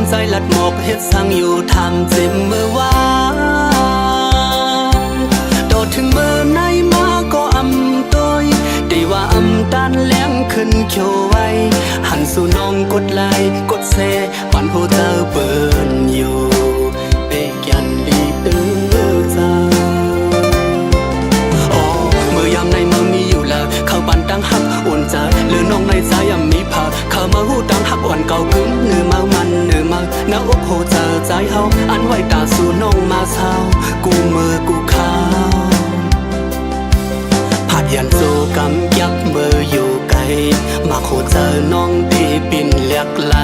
ใจลัดหมกเฮ็ดสั่งอยู่ทำเจ็บมือว่าโดดถึงมือไหนมาก็อำตัวได้ว่าอำตันแหลมขึ้นเขียวไว้หันสู่น้องกดไลค์กดแชร์ปันโหเจอเปินอยู่เปกยันดีตื้อใจเมื่อยามในเมืองมีอยู่แล้วเข้าปันตั้งหักอ่อนใจหรือน้องในใจยังมีผักเข้ามาหูตั้งหักอ่อนเก่ากึ้งเนื้อเมามันเนื้อเมาหน้าอกโหเจอใจเฮาอันไว้ตาสู่น้องมาเศร้ากูมือกูขาวผัดยันโซกำยับมืออยู่ไกลมาโคเจอน้องที่ปิ่นเลียกไหล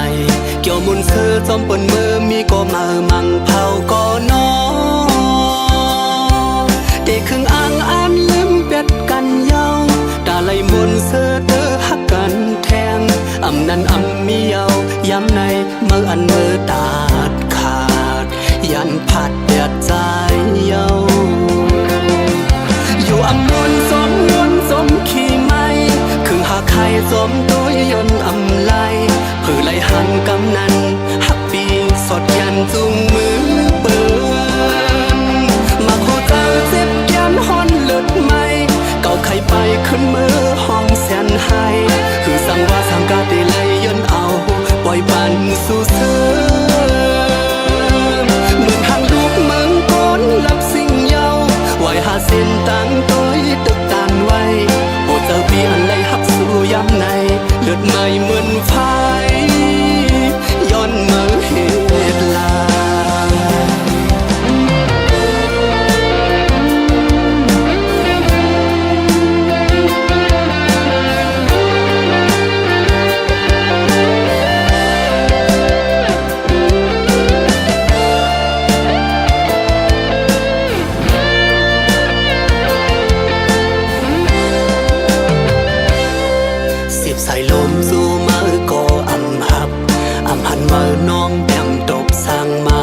เกี่ยวมุนเสือจอมปนมือมีก็มามังเผาก็น้อเด็กครึ่งอ่างอันลืมเป็ดกันเย้าตาไหลมุนเสือเตอหักกันแทงอำนั้นอำมีเย้าย้ำในเมื่ออันมือตาดขาดยันผัดเดือดใจเย้าอยู่อำนวนสมยนสมขี่ไม่ครึ่งหาไข่สมตัวยนอำไลผือไหลหันกำนันหักปีสดยันจุงมือเปินมาโคเจอเจ็บยันฮอนเลือดไม่เก่าไข่ไปขึ้นมือห้องแสนให้คือสั่งว่าสั่งกาตีไหลยนเอาปล่อยปันสู่เสือเหมือนหางลูกเมืองก้นลับสิ่งเย้าไว้หาเส้นตั้งตัวตึกตันไว้โอเจอปีอันไหลหักสู่ย้ำในเลือดไม่เหมือนไฟย้อนเมื่อเหตุลาใส่ลมสู่มือก็อำหับอำหันมือน้องแต้มตบสั่งมา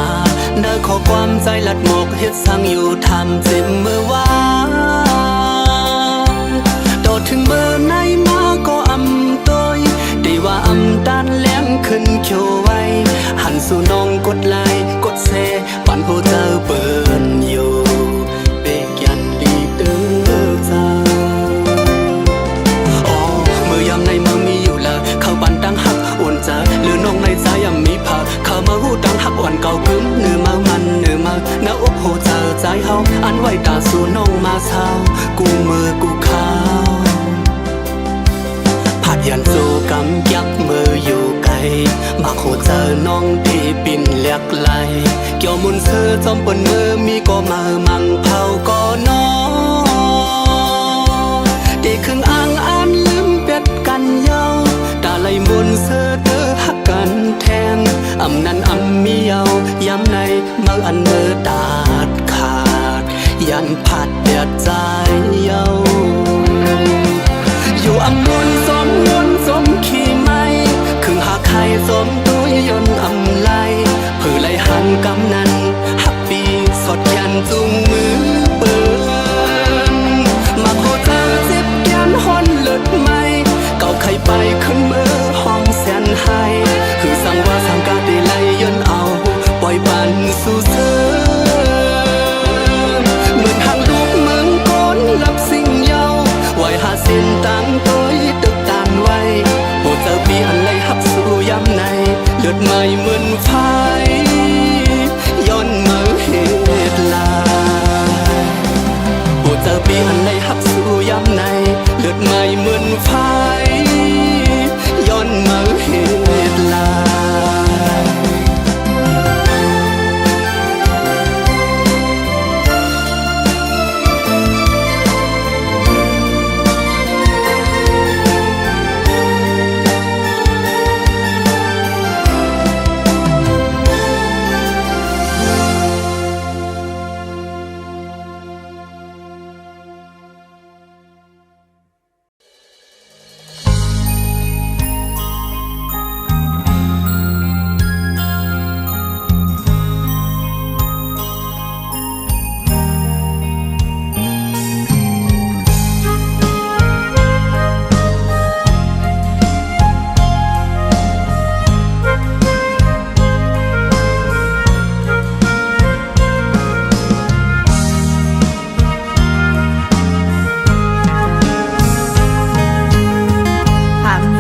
เนื้อขอความใจลัดหมกเฮ็ดสั่งอยู่ทำเจ็บมือว่าโดดถึงมือไหนมาก็อำตัวได้ว่าอำตันแหลมขึ้นเขียวไว้หันสู่น้องกดไลค์กดแชร์ปันโหเจอเปินอยู่เปกยันดีตื้อใจในเมืองมีอยู่แล้วเข้าปันตั้งหักอ่อนใจหรือน้องในใจยังมีผักเข้ามาหูตั้งหักอ่อนเก่ากึ้งเนื้อเมามันเนื้อเมาหน้าอกโหเจอใจเฮาอันไว้ตาสู่น้องมาเศร้ากูมือกูขาวผัดยันโซกำยับมืออยู่ไกลมาโคเจอน้องที่ปิ่นเลียกไหลเกี่ยวมุนเสือจอมปนมือมีก็มามังเผาก็น้อเด็กครึ่งอ่างอันลืมเป็ดกันเย้าตาไหลมุนเสือเตอหักกันแทงอำนั้นอำมีเย้าย้ำในเมื่ออันมือตาดขาดยันผัดเดือดใจเย้าอยู่อำนวนสมยนสมขี่ไม่ครึ่งหาไข่สมตัวยนอำไลผือไหลหันกำนันหักปีสดยันจุงมือเปินมาโคเจอเจ็บยันฮอนเลือดไม่เก่าไข่ไปขึ้นมือห้องแสนให้คือสั่งว่าสั่งกาตีไหลยนเอาปล่อยปันสู่เสือเหมือนหางลูกเมืองก้นลับสิ่งเย้าไว้หาเส้นตั้งตัวตึกตันไว้โหเจอปีอันไหลหักสู่ย้ำในเลือดไม่เหมือนไฟย้อนเมื่อเหตุลาโหเจอปีอันไหลหักสู่ย้ำในเลือดไม่เหมือนไฟย้อนเมื่อเหตุลา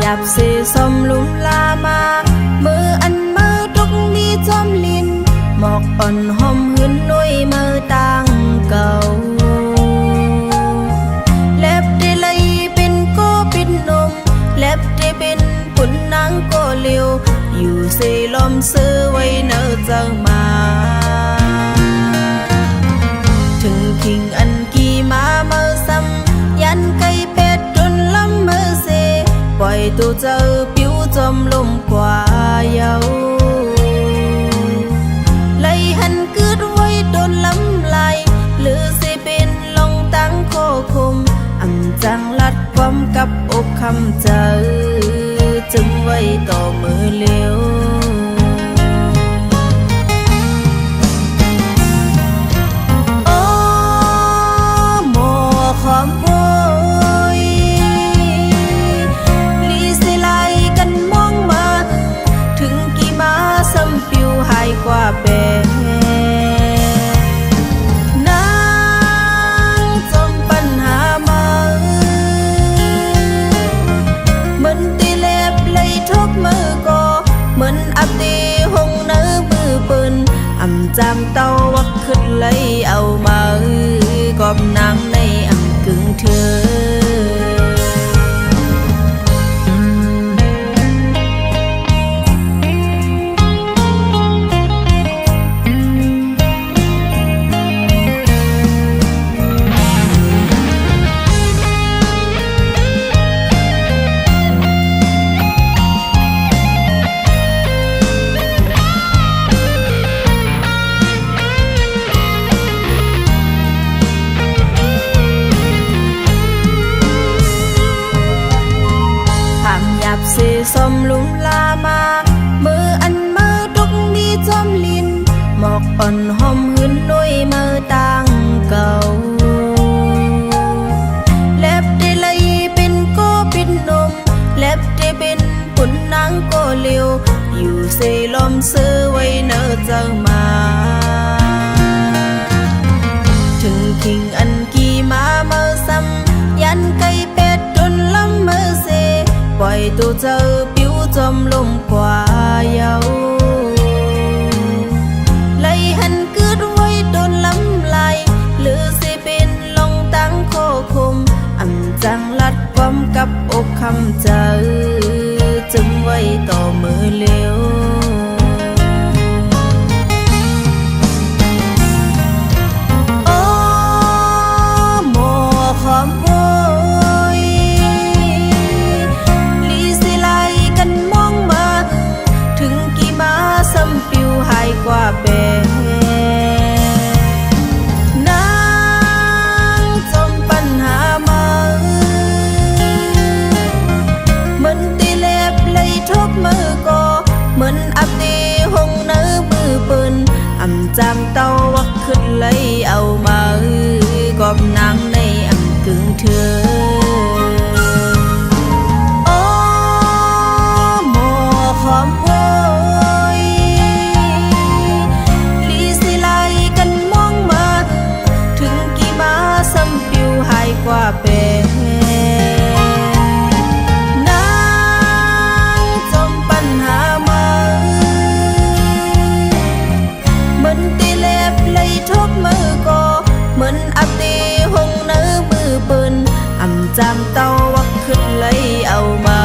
nhập xê xóm lúng la ma mơ ăn mơ trúc mi chom lin mọc ẩn hôm hươn nuôi mơ tang cầu lép đi lấy bên cô bên nôm lép đi bên phun nắng cô liềuอยู่เซลมซื้อไว้เนอเจ้ามาถึงคิงอันกี่มาเมื่อซ้ำยันไก่เป็ดจนล้ำเมื่อเซปล่อยตัวเจ้าผิวจมลมกว่าเยาไล่หันกึดไว้โดนล้ำลายหรือสิเป็นลองตั้งโคคมอ่ำจังลัดความกับอกคำเจอจึงไว้ต่อมือเลี้ยวโอ้หมอขอมโวยลีสิไลกันมองมาถึงกี่มาซ้ำปิวหายกว่าแปรนางจมปัญหามาเหมือนตีเล็บเลยทุกมือก็เหมือนอับตีหงเนื้อมือปืนอ่ำจำเต้าวักขึ้นเลยเอามากอบนางในอ่ำกึ่งเธอเซซอมลุมลามามืออันมือทุกมีจอมลินหมอกอ่อนหอมหืนนุยมือต่างเก่าเล็บได้เลยเป็นโกเป็นนมเล็บได้เป็นปุ่นนางโกเลียวอยู่เซลมซื้อไว้เนอเจ้ามาถึงคิงอันกี่มาเมื่อซ้ำยันไก่เป็ดจนล้ำเมื่อเซปล่อยตัวเจ้าผิวจมลมกว่าเยาไล่หันกึดไว้โดนล้ำลายหรือสิเป็นลองตั้งโคคมอ่ำจังลัดความกับอกคำเจอจึงไว้ต่อมือเลี้ยวโอ้หมอขอมซ้ำปิวหายกว่าแปรนางจมปัญหามาเหมือนตีเล็บเลยทุกมือก็เหมือนอับตีหงเนื้อมือปืนอ่ำจำเต้าวักขึ้นเลยเอามากอบนางในอ่ำกึ่งเธอโอ้หมอขอมกว่าเปนางจมปัญหามาเหมือนตีเล็บเลยทุกมือก็เหมือนอับตีหงเนื้อมือปืนอ่ำจำเต้าวักขึ้นเลยเอามา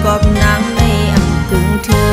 กอบนางในอ่ำกึ่งเธอ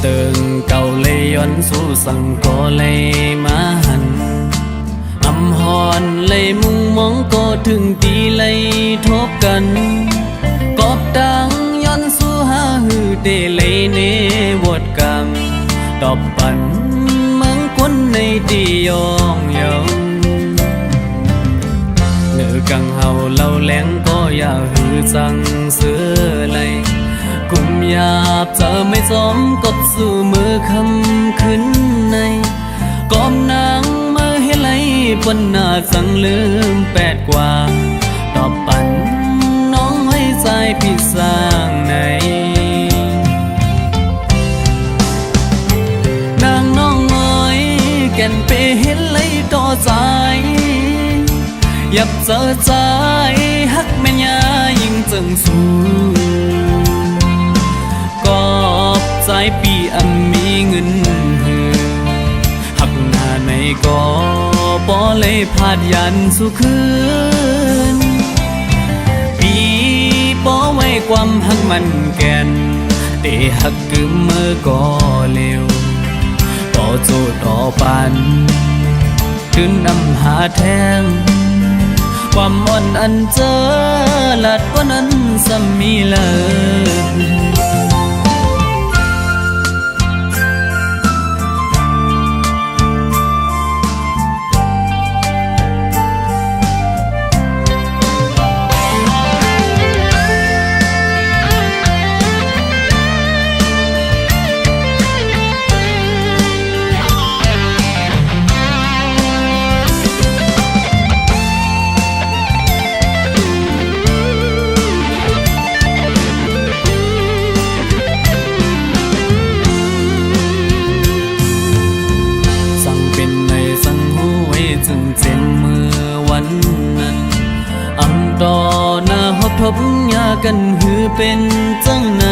tường cầu lê yon su sang có lê má hằn องก็ถึงตีไล่ทบกันกอบดังย้อนสู้หาหือเดเลยเนวดกังตอบปันมังคนในตียองยองเนื้อกังเฮาเล่าแหลงก็อย่าหือสั่งเสือไหลกุมหยาบจะไม่สมกบสู่มือคำขึ้นในกอมนางมาให้ไหลปนหน้าสั่งลืมแปดกว่าตอบปันน้องไว้ใจพี่สร้างในนางน้องน้อยแก่นเปเห็นไหลต่อใจยับเจอใจฮักแม่ยายิ่งจึงสูกอบใจปีอันมีเงินหือหักหน้าในก็ปอเลยพาดยันสู่คืนปีปอไว้ความหักมันแก่นเตหักกึมเมื่อก็เร็วต่อโจทย์ต่อปันคืนนำหาแทงความอ่อนอันเจอหลัดว่านั้นสมีเลยจึงเจ็บเมื่อวันนั้นอำต่อหน้าหอบทบยากันหือเป็นจังไหน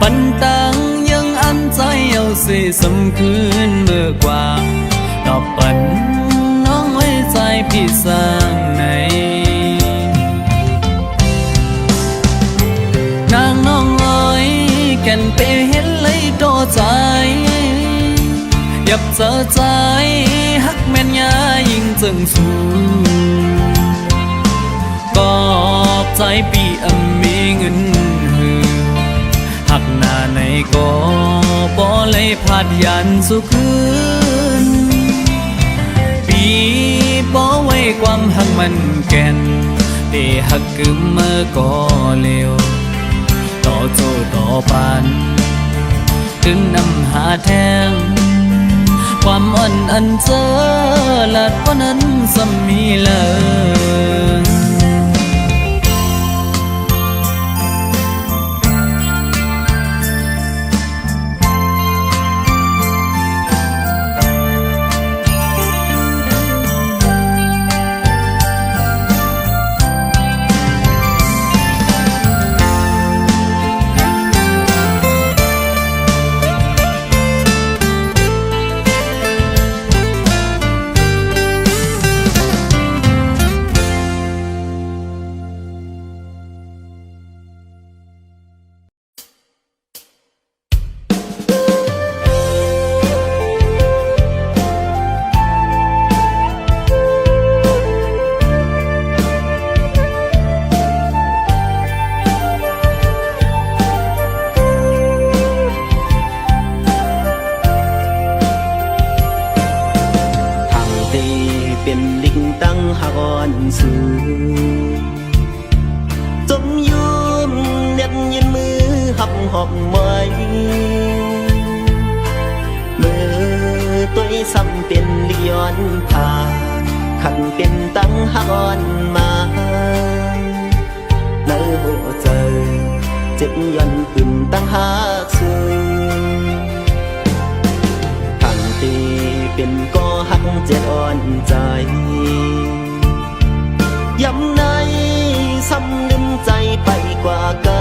ปันตังยังอันใจเอาเสียสำคืนเมื่อกว่าตอบปันน้องไว้ใจพี่สร้างในนางน้องเอ๋ยแก่นเปเห็นเลยต่อใจยับเจอใจฮักแม่นยายิ่งจึงสูกอบใจปีอันมีเงินหือหักหน้าในก็ปอเลยพาดยันสู่คืนปีปอไว้ความหักมันแก่นเตหักกึมเมื่อก็เร็วต่อโจต่อปันถึงนำหาแทงความอ่อนอันเจอหลัดว่านั้นสมีเลยเป็นลิงตั้งหากอนสูจมยุมเน็ดยืนมือหับหอบไว้มือตัวซ้ำเป็นลิกย้อนผ่าขันเป็นตั้งหากอนมาในหัวใจเจ็บย้อนขึ้นตั้งหากสูเป็นก็หักเจ็บอ่อนใจย้ำในซ้ำลืมใจไปกว่าไกล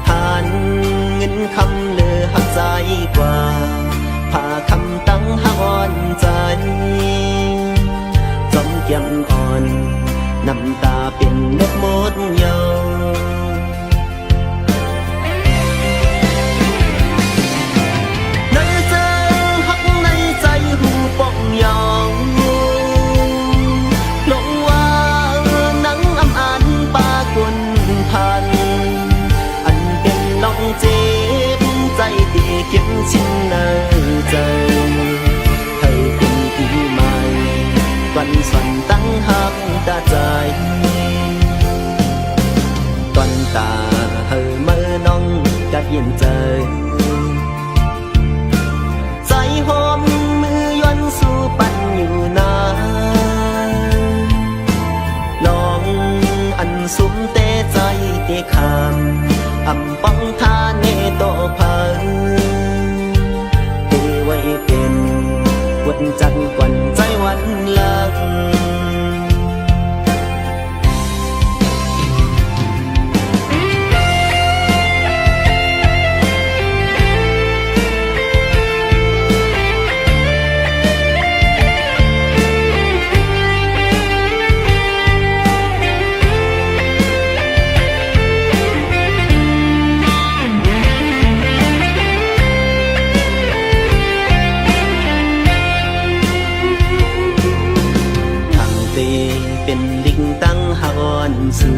ผ่านเงินคำเลือหักใจกว่าผ่าคำตั้งหักอ่อนใจจมเกี่ยมอ่อนน้ำตาเป็นเม็ดมดยาวในใจหักในใจหูป่องยอง ย็นใจใจหอมมือยวนสู่ปันอยู่นาลองอันสุมเตใจเตคามอำปังทาเนโตพังเตไว้เป็นวันจันทร์กวันใจวันลังเป็นลิงตั้งหอนสู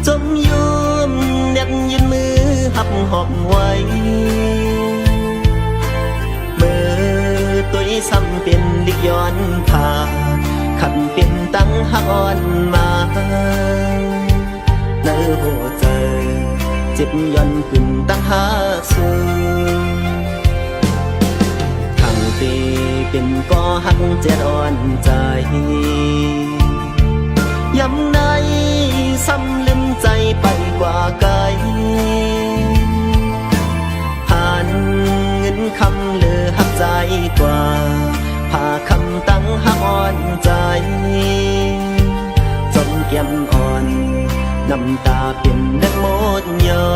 จมยุมเน็บยืนมือหับหอบไว้เมื่อตัวซ้ำเป็นลิกย้อนผ่าขันเป็นตั้งหอนมาเนื้อหัวใจเจ็บย้อนขึ้นตั้งหาสูเป็นก็หักเจ็ดอ่อนใจย้ำในซ้ำลืมใจไปกว่าไกลผ่านเงินคำเลือหักใจกว่าพาคำตั้งหักอ่อนใจจนแก้มอ่อนน้ำตาเป็นดังหมดเยา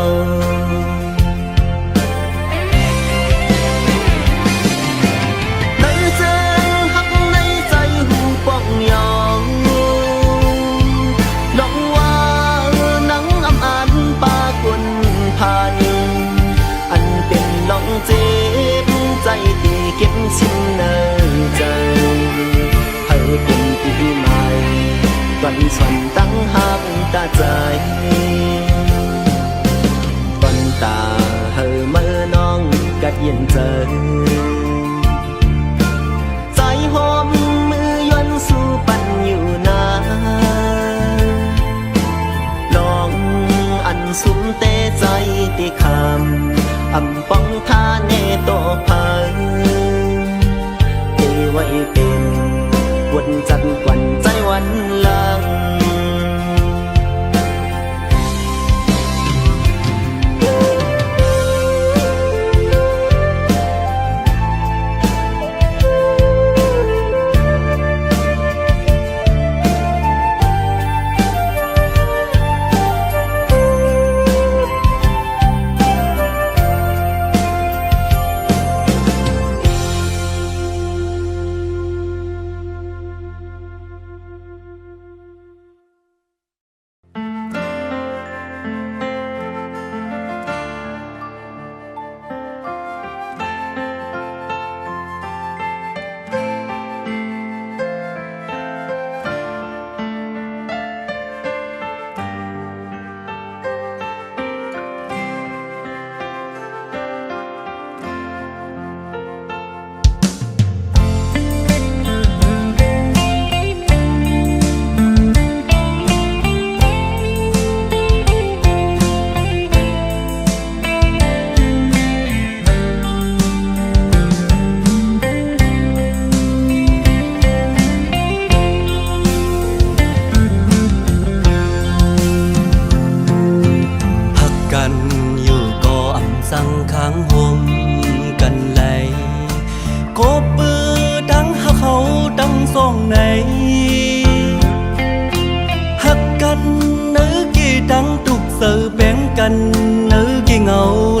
เจ็บใจที่เก็บสิ้นในใจให้เป็นปีใหม่วันส่วนตั้งหักตาใจตอนตาเฮอเมื่อน้องกัดเย็นใจใจหอมมือยวนสู่ปันอยู่นาลองอันสุมเตใจที่คำอำป้องทาเนโตพังเทไว้เป็นวันจันทร์กวันใจวันลัง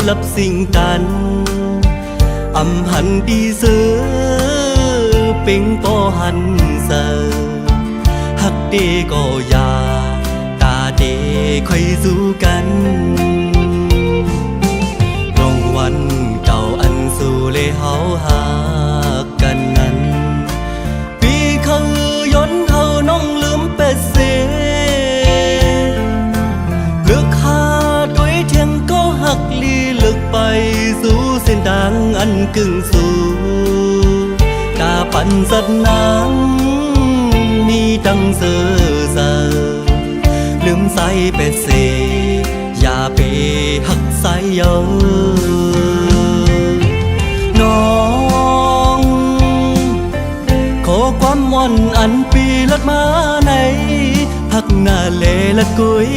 lập sinh tàn âm hẳn đi giữa bên có hẳn giờ hắc đi có ya ta để khơi duกันรางวัลเก่าอันสู่เลยเฮาหากันนั้นปีเขาย้อนเขาน้องลืมเป็ดเสียเลือกหาด้วยเทียงก็หักลีเลือกไปสู่เส้นทางอันกึ่งสู่ตาปันสัตว์น้ำมีดังเสือเสือลืมใส่เป็ดเสียอย่า เปหักสายเยาน้องขอความม่อนอันปีลัดมาในหักหน้าเลละกุย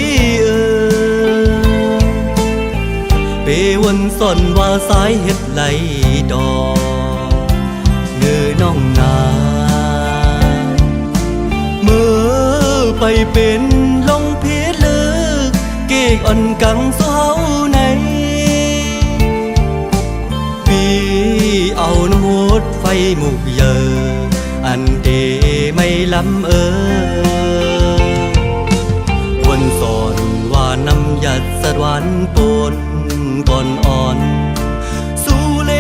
เปวันสอนว่าสายเฮ็ดไหลดอกเนื้อน้องนาเมื่อไปเป็นลงเพชรลึกเกกอ่อนกังเศร้าในปีเอาน้ำมดไฟหมุกเยออันเดไม่ล้ำวันสอนว่าน้ำหยัดสะดวันปนก่อนอ่อนสู้เล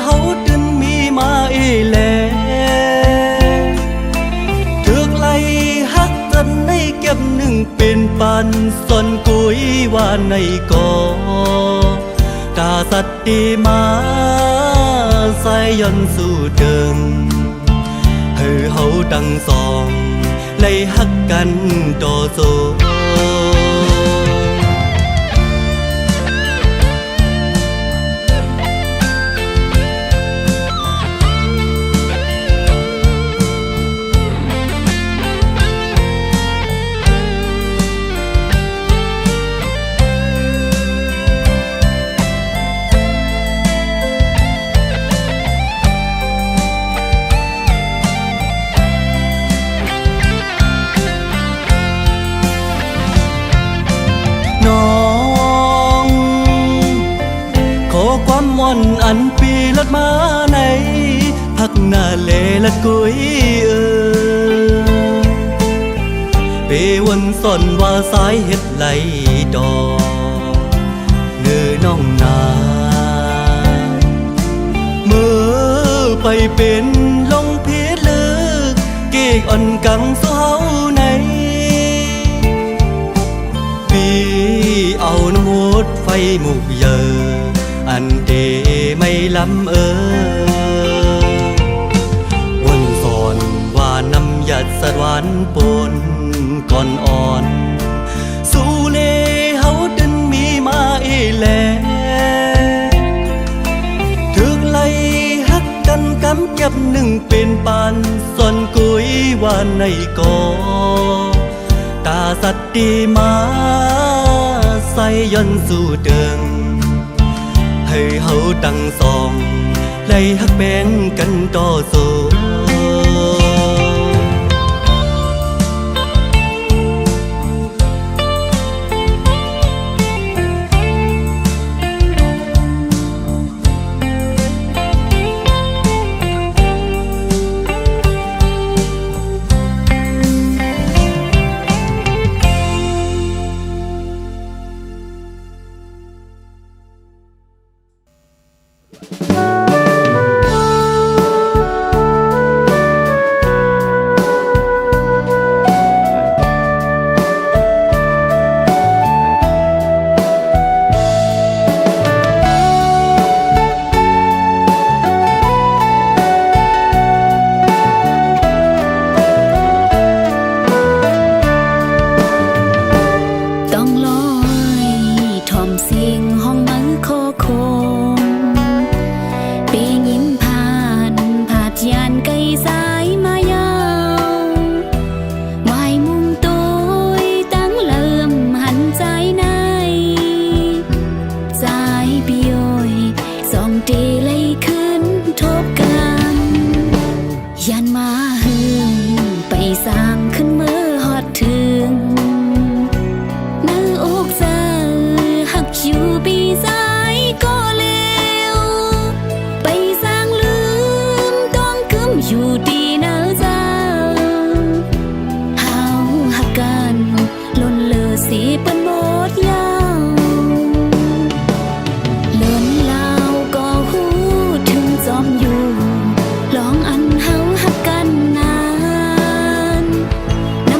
เฮาดึนมีมาแลถึกไล่ฮักจนในเก็บหนึ่งเป็นปันส่วนกุยว่าในก่อกาสัตติมาใส่ยนสู่เดิมเฮาดังสองไล่ฮักกันต่อโซม่อนอันปีลัดมาในหักหน้าเลละกุยเปวันสอนว่าสายเฮ็ดไหลดอกเนื้อน้องนาเมื่อไปเป็นลงเพชรลึกเกกอ่อนกังเศร้าในปีเอาน้ำมดไฟหมุกเยออันเดไม่ล้ำวันสอนว่าน้ำหยัดสะดวันปนก่อนอ่อนสู้เลเฮาดึนมีมาแลถึกไล่ฮักกันกำเก็บหนึ่งเป็นปันส่วนกุยว่าในก่อกาสัตติมาใส่ยนสู่เดิมให้เฮาตั้งสองไล่ฮักแบ่งกันต่อสู้น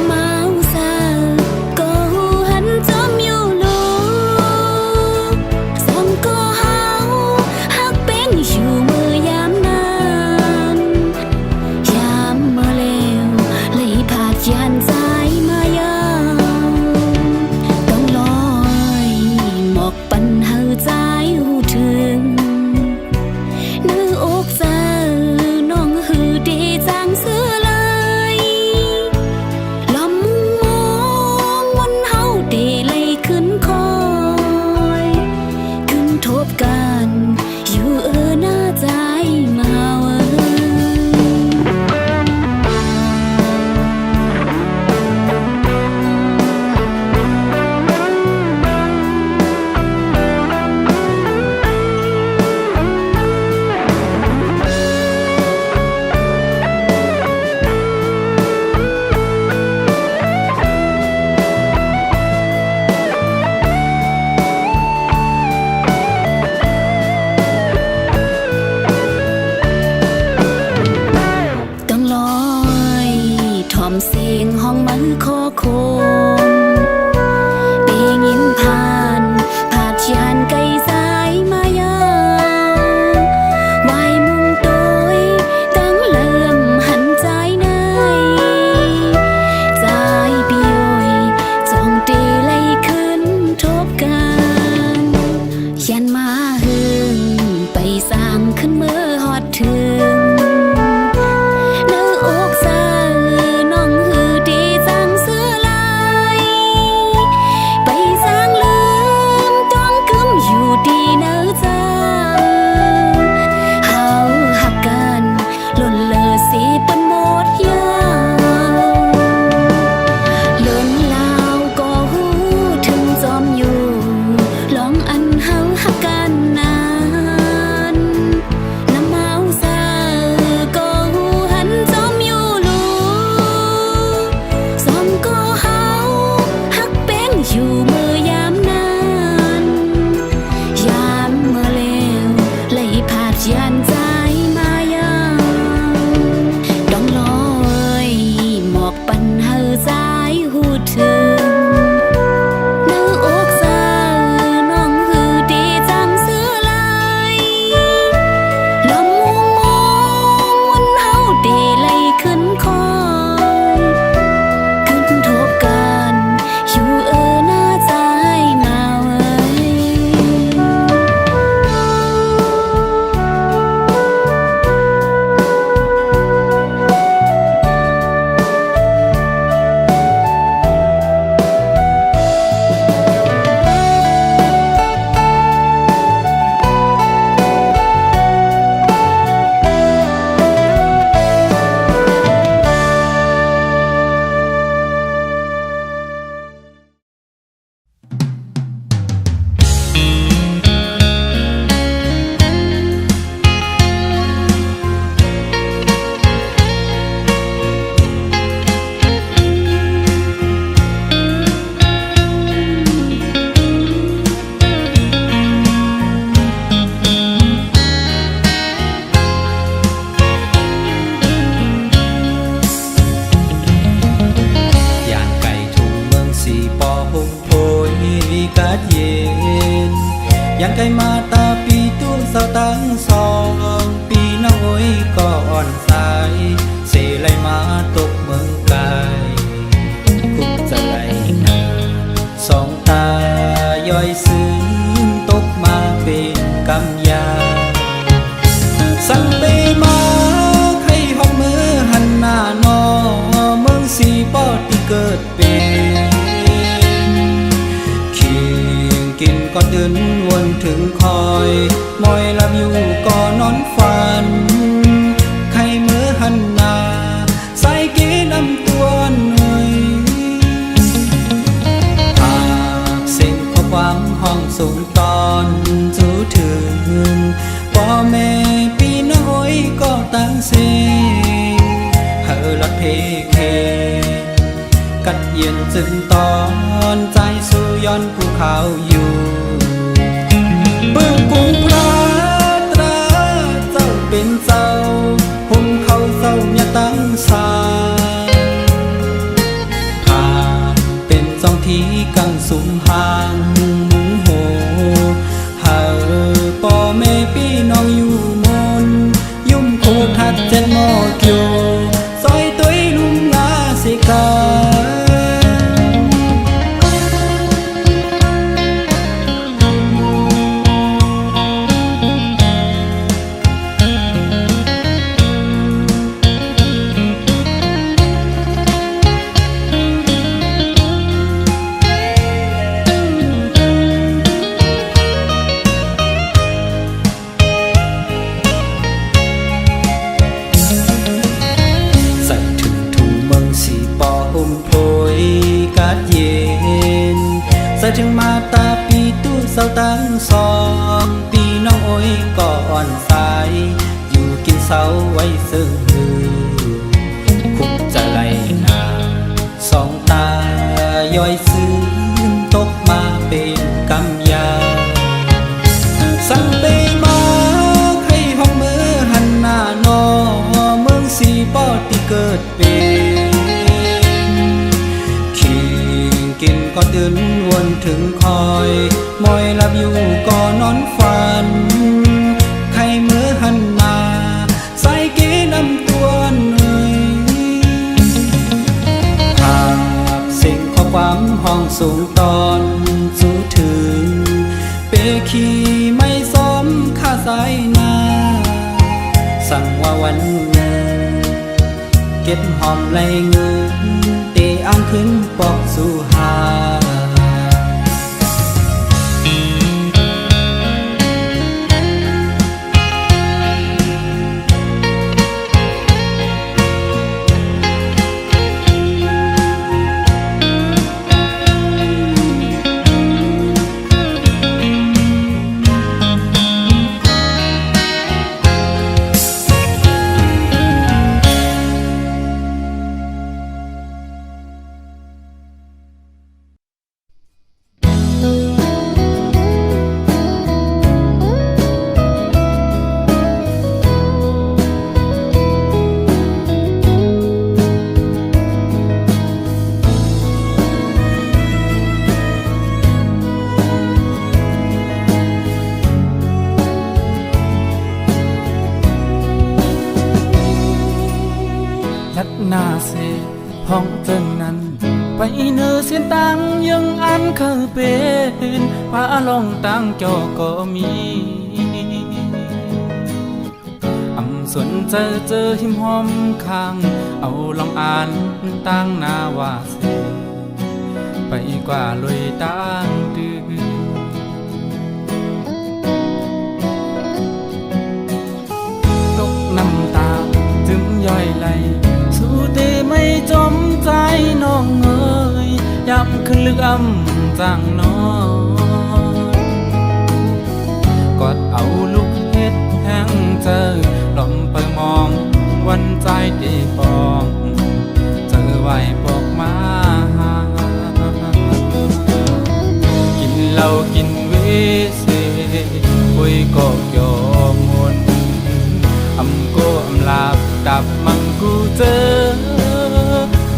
ยานใจมายังดองลอยหมอกปันเฮาใจหูถึงนึกอกเซอน้องคือดีจำซื้อไหลลำมุงมองวันเฮาดีไหลขึ้นคอยขึ้นทบกันอยู่หน้าใจมาไว้ ยังไกลมาตาปีตู้เสาตั้งสองปีน้อยก็อ่อนสายเสไลมาตกเมืองไกลคุกจะไหลนาสองตาย่อยซึ้งตกมาเป็นกำยาสั่งไปมาให้ห้องมือหันหน้านอเมืองสีปอดที่เกิดเป็นกินก็เดินวนถึงคอยมอยลับอยู่ก็นอนฝันใครเมื่อหันหน้าใส่กีนำตัวหน่อยหากสิ่งข้อความห้องสูงตอนจูถึงพ่อแม่พี่น้อยก็ตั้งเสเฮอลัดเพเคกัดเย็นจึงตอนใจสู่ย้อนภูเขาอยู่เบื้องกุ้งพระตราเจ้าเป็นเจ้าหุ่นเขาเศร้าอย่าตั้งสาหากเป็นสองที่กังสุมห่างมุงโหหาพ่อแม่พี่น้องอยู่มนยุ่มโคทัดเจ็ดหม้อเกี่ยวซอยตัวลุมลาเสกาใส่ถึงมาตาปีตู้เสาตั้งสองปีน้องโอยก็อ่อนสายอยู่กินเสาไว้ซึ่งคุกจะไหลนาสองตาย่อยซึ้งตกมาเป็นกำยาสั่งไปมาให้ห้องมือหันหน้านอเมืองสีปอดที่เกิดเป็นกินก็เดินวนถึงคอยมอยลับอยู่ก็นอนฝันใครเมื่อหันหน้าใส่กีนำตัวหน่อยหากสิ่งข้อความห้องสูงตอนสู้ถึงเปขีไม่สมค่าสายนาสั่งว่าวันหนึ่งเก็บหอมไหลเงินเตะอ่างขึ้นปอกสู่หา หน้าเสพ้องเจิงนั้นไปเนื้อเสียนตังยังอันเคยเป็นพาลองตังจอก็มีสนเจอหิมหอมข้างเอาลองอ่านตั้งหน้าว่าเสไปกว่าลอยตั้งดื้อตกน้ำตาจึงย่อยไหลสู้เตไม่จมใจน้องเอ๋ยย้ำขึ้นลึกจังน้องกอดเอาลูกเฮ็ดแห้งเจอลมเปิดมองวันใจตีปองเจอไหวบอกมากินเหล้ากินเวเสคุยก็ยอมมนโกลาบดับมังกูเจอ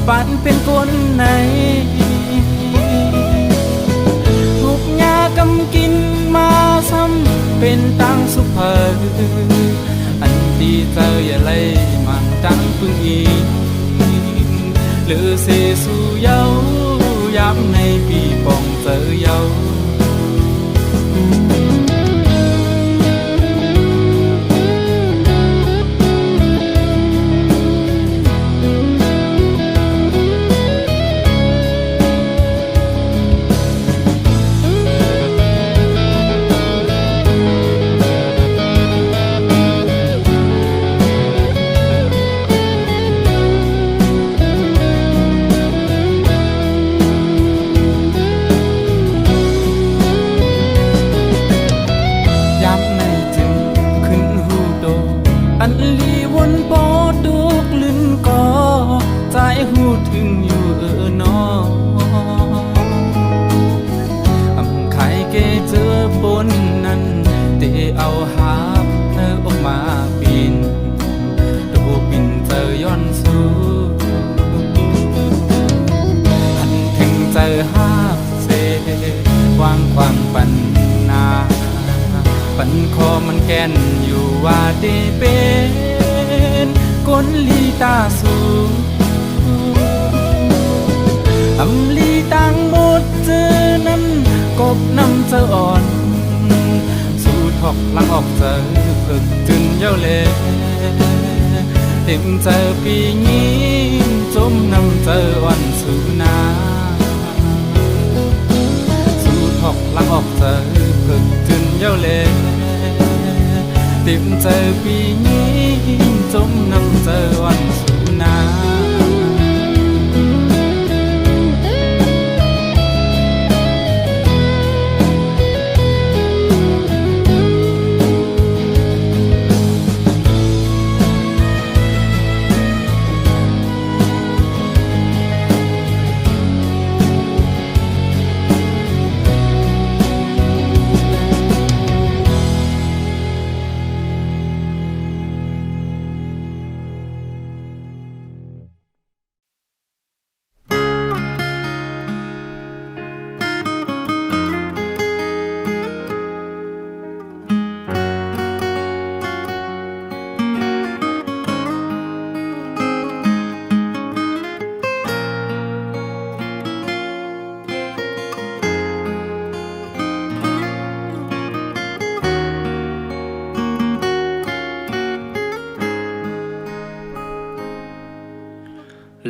ปันเป็นคนไหนทุกยากำกินมาซ้ำเป็นตั้งสุภาอันดีเจออย่าไล่มันตั้งพึ่งอีกหรือเสสู่เย้าย้ำในปีปองเจอเย้าหูถึงอยู่นอไข่เกเจอปนนั้นเตเอาหาบเธอออกมาปีนดูปินเจอย้อนสู้หันถึงเจอหาบเสวางควางปันนาปันคอมันแก่นอยู่ว่าเดเป็นก้นลีตาสูอำลีตังหมดเจอนั้นกบน้ำเจออ่อนสูดหอกลังออกเจอฝึกจนเย้าเล่เต็มเจอปีนี้จมน้ำเจออ่อนสูนาสูดหอกลังออกเจอฝึกจนเย้าเล่เต็มเจอปีนี้จมน้ำเจออ่อนสูนา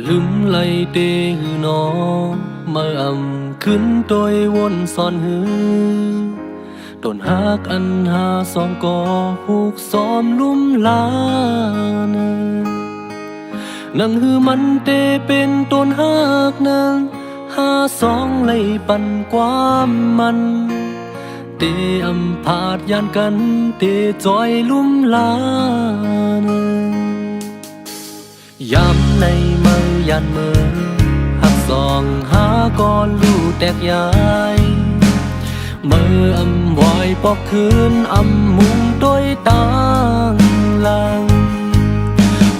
ลืมไล่เตหือนอมาขึ้นโดยวนซ่อนหือต้นหักอันหาสองกอผูกซ้อมลุ่มลานนังหือมันเตเป็นต้นหักนั้นหาสองไล่ปันความมันเตพาดยานกันเตจอยลุ่มลานยามในมือยันมือหักสองหาก่อนลู่แตกยายมือวอยปอกคืนมุงโดยต่างหลัง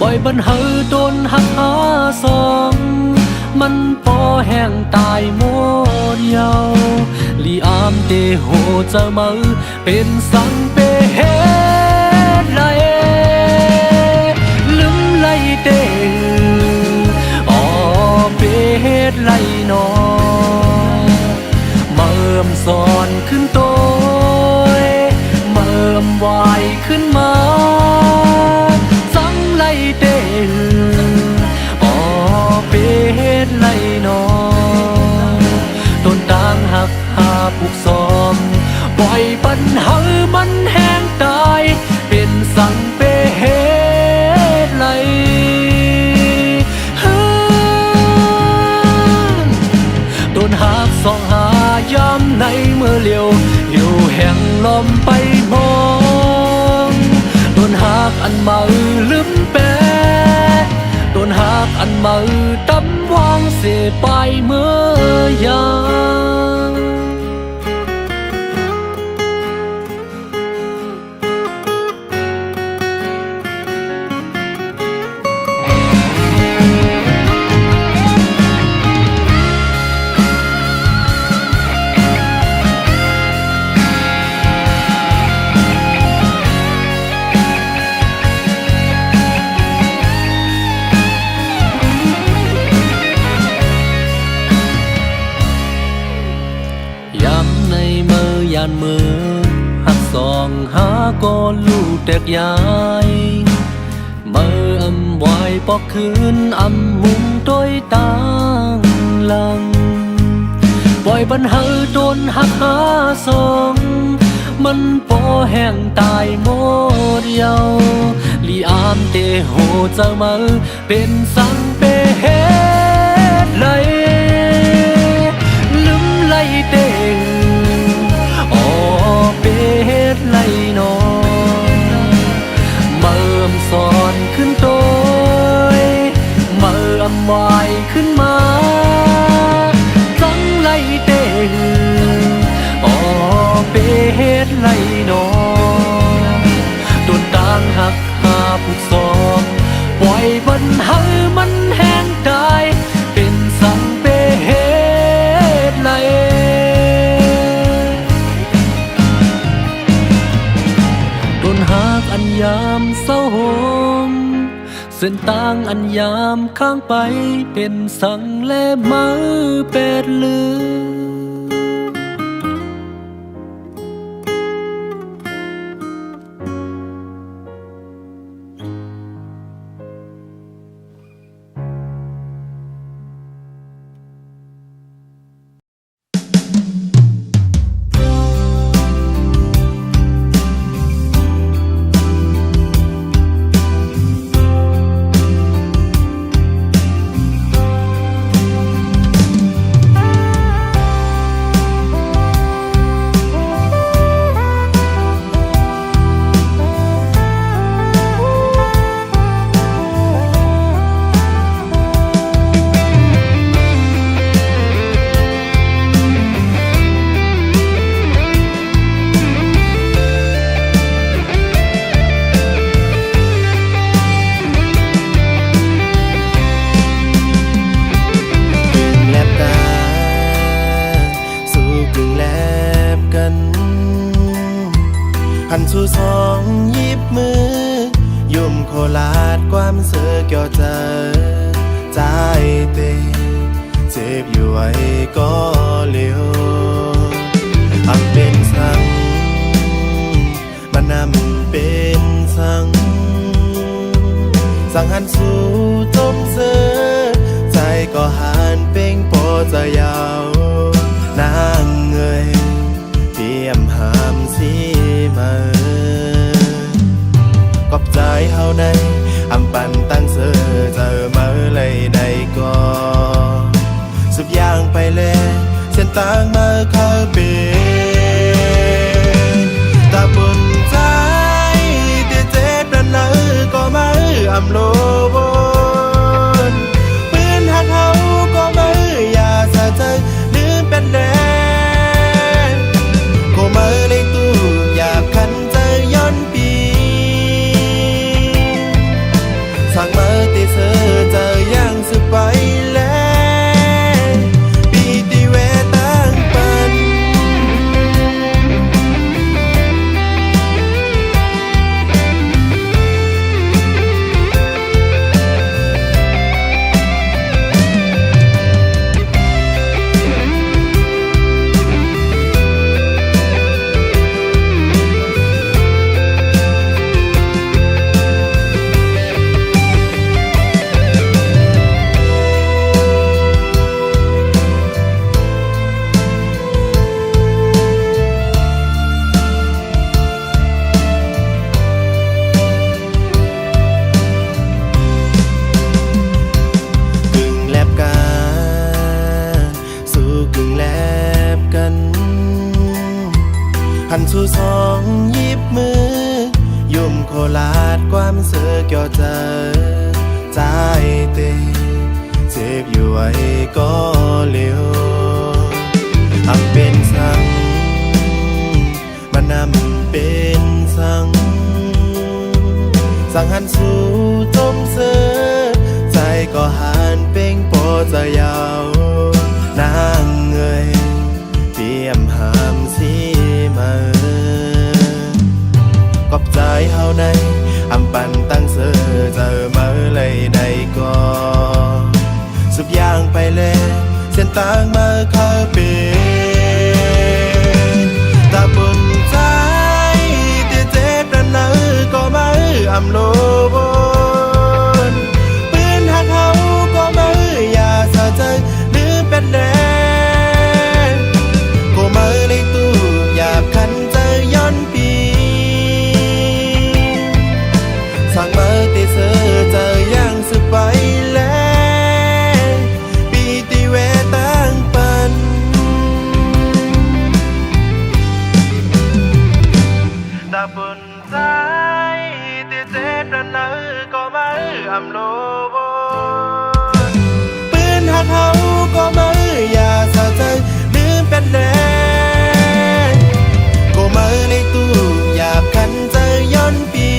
ปล่อยบันเฮอโดนหักหาสองมันปอแห้งตายหมดเยาลีอามเตโหเจอมือเป็นสังเปเฮไรลืมไล่เต ลอมไปมองโดนหักอันมาลืมแปะโดนหักอันมาตำวางเสียไปเมื่อยามมือหักสองหาก็ลูกแตกยายมืออำไว้ปอกคืนอำมุงต้อยต่างหลังปล่อยปัญหาโดนหักหาสองมันปอแห้งตายหมดเยาลีอามเตโหเจ้ามือเป็นสังเปเฮ็ดไหลลืมไหลเด้งเป็ดไหลนอนเมื่อสอนขึ้นโตยเมื่อวายขึ้นมาจังไหลเด้งเป็ดไหลนอนโดนต่างหักหาผู้สองปล่อยปัญหามันแห้งตายเป็นสังเป็ดไหลหากอันยามเศร้าโหมเส้นต่างอันยามข้างไปเป็นสังและมือเป็ดลือหันสู่สองยิบมือยุ่มโคลาดความเสือเกี่ยวเจอใจเตเจ็บอยู่ไว้ก็เลี้ยวอักเป็นสังมันนำเป็นสังหันสู่จมเสือใจก็หันเป่งโปจะยาวนางเงยเตรียมหามสีมาขอบใจเฮาในอำปันตั้งเสือเจอมาเลยได้ก็สุดย่างไปเลยเส้นต่างมาเข้าเป็นตาบุญใจเจ็บนั่นเลยก็มาอำโลบนปืนหักเฮาก็มาอย่าสะใจลืมเป็นแดงก็มาในตู้อยากขันใจย้อนปีสั่งมาติเธอเจอยังสึกไปแล้วปีติเวตั้งปัน สู่สองยิบมือยุ่มโคลาดความเสือเกี่ยวเจอใจเตเจ็บอยู่ไว้ก็เลี้ยวหักเป็นสังมันนำเป็นสังหันสู่จมเสือใจก็หันเป่งโปจะยาวนางเงยเตรียมหามสีมาขอบใจเฮาในอำปันตั้งเสือเจอมาเลยได้ก็สุบย่างไปเลยเส้นต่างมาคาเปตาบุญใจที่เจ็บนั้นนะก็มาอำโลบนปืนหักเฮาก็มาอย่าสะใจหรือเป็นแดงก็มาในตู้อยากขันใจย้อนปีสั่งมาติเสือเจออย่างสึกไปแล้วปีติเวตั้งปันตาบุญใจที่เจ็บนั้นนะก็มาอำโลบนปืนหักเฮาก็มาอย่าสะใจลืมเป็นแดงก็มาในตู้อยากขันใจย้อนปี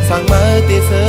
สั่งมาติเสือ